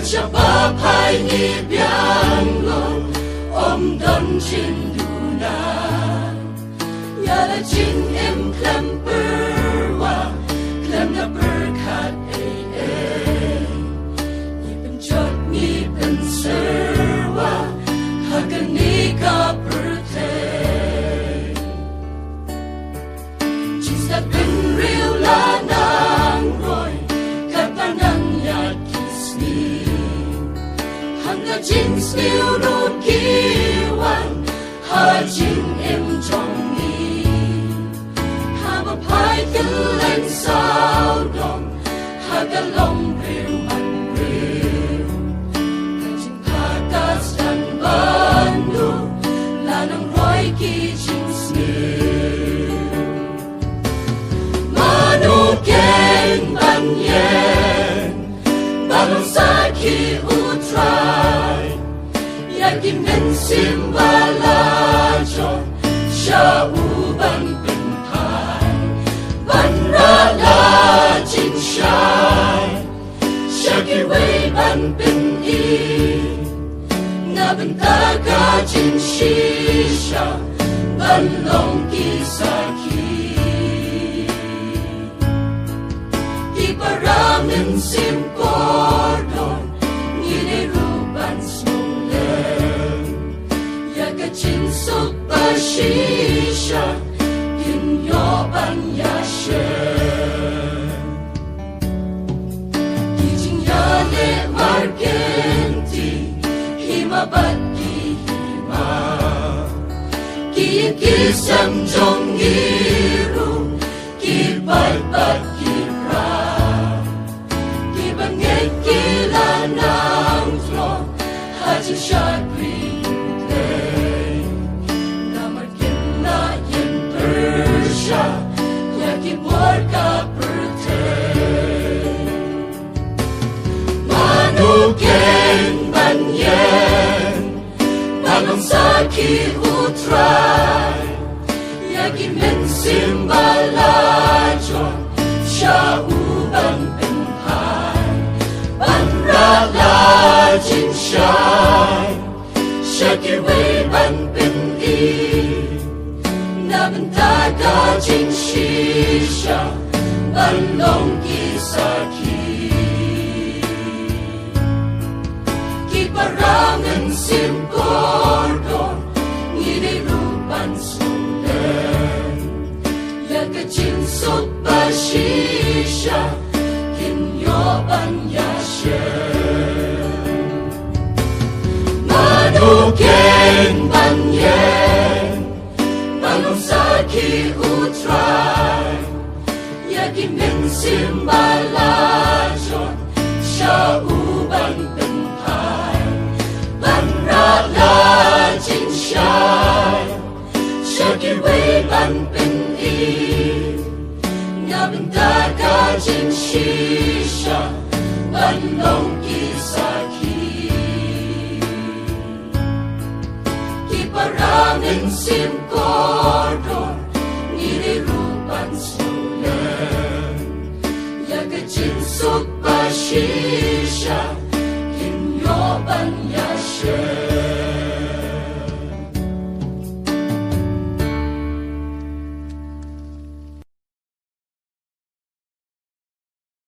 Siya papay ni Bianglo Đón trên đuna Ya là chính em Klem na berkat Ngipin chot ngipin serwa Hagan ni ka birthday She's that been real la nang roy Kapanang yat kisni Hanga jin sniu no kiwan Ha jin em trong ni Ha ma pai tin lên sao dong Ha ga long riu man riu Ka jin pa tas dan bandu La nang roi ki jin sniu Manu keng ban yen Balong sa ki utrai Yakin men simbalajo Siya ubang pinpai Ban rala jin siyay Siya kiway ban pin-i Nabentaga jin shisha Ban long kisaki Iparamin sim cordon Niruban smulen Yaga jin suk bashisha Kinyoban yashen Kijing yale margenti Hima bat ki hima Kisam jong iru Kibat bat kira Kibangay kila ng throng Haji shot green clay Namarkin na yin Persia Yakin war ka birthday Manukeng banyen Balong saki utray Yakin men simbalajo Siya ubang pinpai Banrala jin siyay Siya kiway ban pin-i Nabentaga jin shisha Balong kisaki Kiparangan sim cordon Nginirupan sulen Yaga jin suk bashisha Kinyoban yashen Manukeng banyen Balong saki utray Yagi men simbalajon Siya ubang pinpai Banrala jin siyay Siya kiway ban pin-i Nabentaga jin shisha Balong kisaki Kiparangan sim cordon Ninirupan sulen Yaga jin suk bashisha Kinyoban yashen